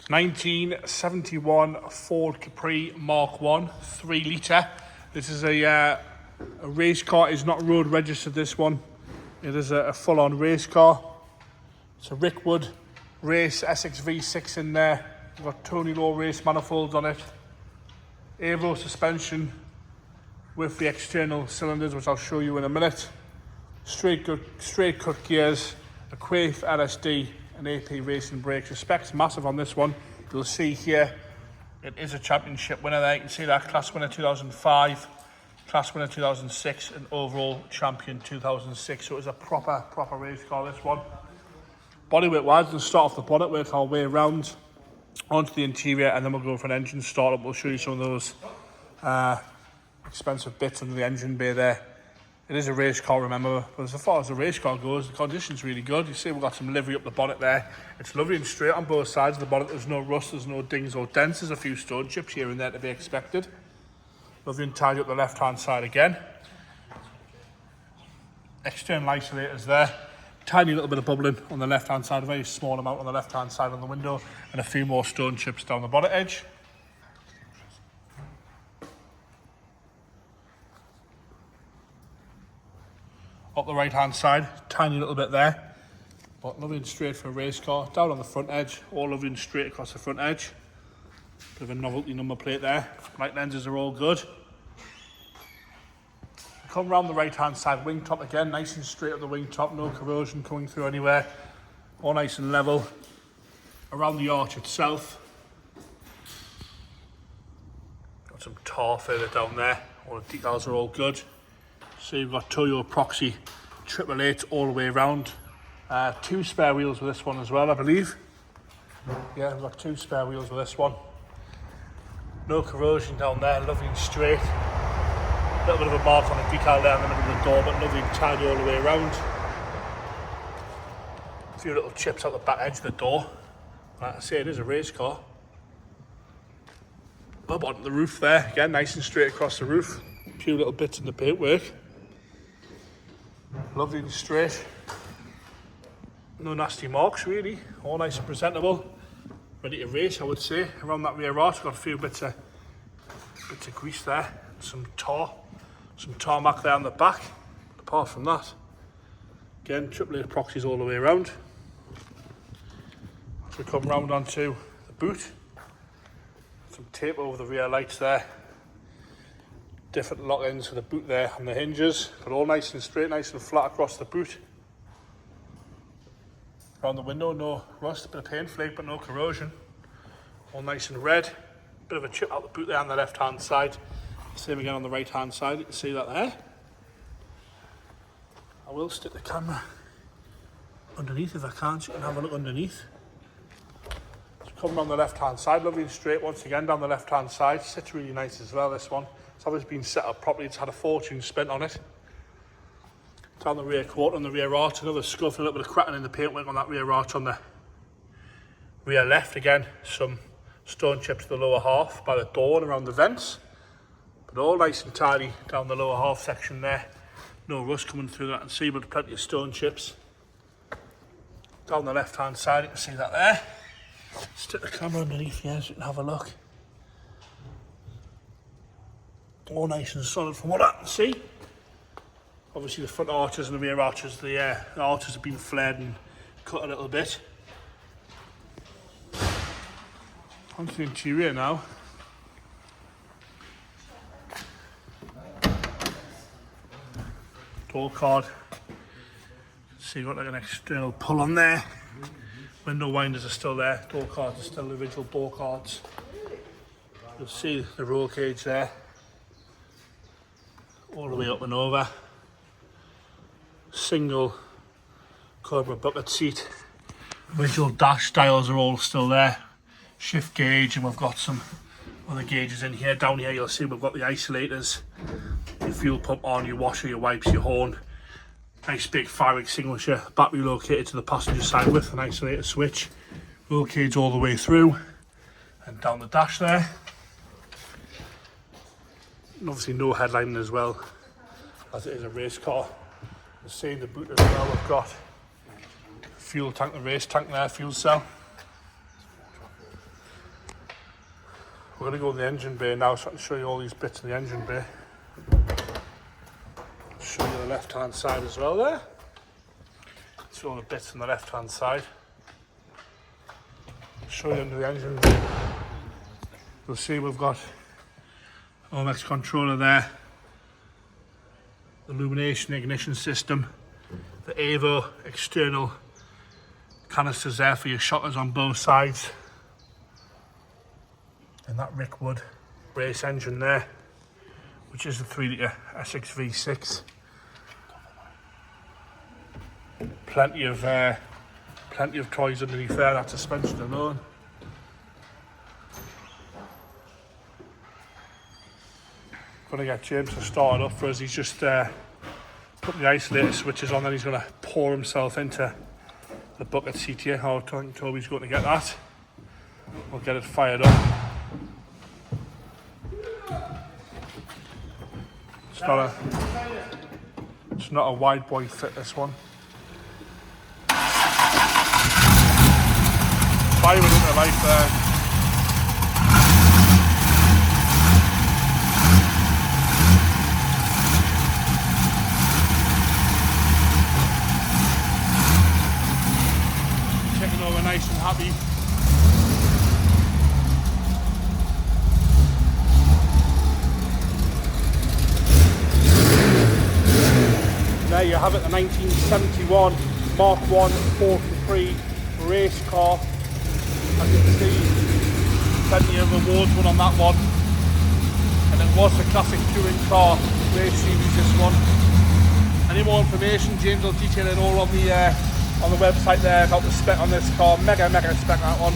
1971 Ford Capri MK1 3 litre. This is a race car. It's not road registered, this one. It is a full-on race car. It's a Rickwood Race Essex V6 in there. We've got Tony Low race manifolds on it. Aero suspension with the external cylinders, which I'll show you in a minute. Straight cut gears, a Quaife LSD and AP racing brakes. The specs massive on this one. You'll see here it is a championship winner there. You can see that class winner 2005, class winner 2006 and overall champion 2006. So it was a proper race car, this one. Bodyweight wise, we'll start off the bonnet, work our way around onto the interior, and then we'll go for an engine startup. We'll show you some of those expensive bits under the engine bay there. It is a race car, remember, but as far as the race car goes, the condition's really good. You see we've got some livery up the bonnet there. It's lovely and straight on both sides of the bonnet. There's no rust, there's no dings or dents. There's a few stone chips here and there to be expected. Lovely and tidy up the left-hand side again. External isolators there. Tiny little bit of bubbling on the left-hand side, a very small amount on the left-hand side on the window, and a few more stone chips down the bonnet edge. Up the right-hand side, tiny little bit there, but lovely and straight for a race car. Down on the front edge, all lovely and straight across the front edge. Bit of a novelty number plate there. Light lenses are all good. Come round the right-hand side, wing top again, nice and straight up the wing top, no corrosion coming through anywhere. All nice and level. Around the arch itself, got some tar further down there. All the decals are all good. So you've got Toyo Proxy 888 all the way around. 2 spare wheels with this one as well, I believe. Yeah, we've got 2 spare wheels with this one. No corrosion down there, lovely and straight. A little bit of a mark on the decal there in the middle of the door, but lovely and tidy all the way around. A few little chips out the back edge of the door. Like I say, it is a race car. Up onto the roof there, again, nice and straight across the roof. A few little bits in the paintwork. Lovely and straight. No nasty marks really, all nice and presentable. Ready to race, I would say. Around that rear arch, got a few bits of grease there. Some tarmac there on the back. But apart from that, again, 888 proxies all the way around. As we come round onto the boot, some tape over the rear lights there. Different lock-ins for the boot there and the hinges, but all nice and straight, nice and flat across the boot. Around the window, no rust, a bit of paint flake, but no corrosion. All nice and red. Bit of a chip out the boot there on the left-hand side. Same again on the right-hand side, you can see that there. I will stick the camera underneath if I can, so you can have a look underneath. So coming on the left-hand side, lovely and straight once again down the left-hand side. Sits really nice as well, this one. It's obviously been set up properly, it's had a fortune spent on it. Down the rear quarter on the rear arch, another scuff and a little bit of cracking in the paintwork on that rear arch on the rear left. Again, some stone chips to the lower half by the door and around the vents. But all nice and tidy down the lower half section there. No rust coming through that and see, but plenty of stone chips. Down the left hand side, you can see that there. Stick the camera underneath here so you can have a look. All nice and solid from what I can see. Obviously the front arches and the rear arches, the arches have been flared and cut a little bit. Onto the interior now. Door card. See, you've got like an external pull on there. Window winders are still there. Door cards are still the original door cards. You'll see the roll cage there. All the way up and over. Single Cobra bucket seat. Original dash dials are all still there. Shift gauge, and we've got some other gauges in here. Down here you'll see we've got the isolators. Your fuel pump on, your washer, your wipes, your horn. Nice big fire extinguisher. Battery located to the passenger side with an isolator switch. Roll cage all the way through. And down the dash there. And obviously no headlining as well, as it is a race car. The same the boot as well, we've got fuel tank, the race tank there, fuel cell. We're going to go to the engine bay now, so I can show you all these bits in the engine bay. Show you the left hand side as well there. So all the bits on the left hand side. Show you under the engine bay. You'll see we've got OMX controller there, the illumination ignition system, the Evo external canisters there for your shockers on both sides, and that Rickwood race engine there, which is the 3 litre S6 V6. Plenty of toys underneath there, that suspension alone. Gonna get James to start it up for us. He's just putting the isolator switches on, then he's gonna pour himself into the bucket seat here. I think Toby's going to get that. We'll get it fired up. It's not a wide boy fit, this one. Firing into life there. Taking over nice and happy. There you have it, the 1971 Mark 1 4 Capri race car. As you can see, plenty of awards won on that one, and it was the classic touring car race series, this one. Any more information, James will detail it all on the website there about the spec on this car. Mega spec, that one.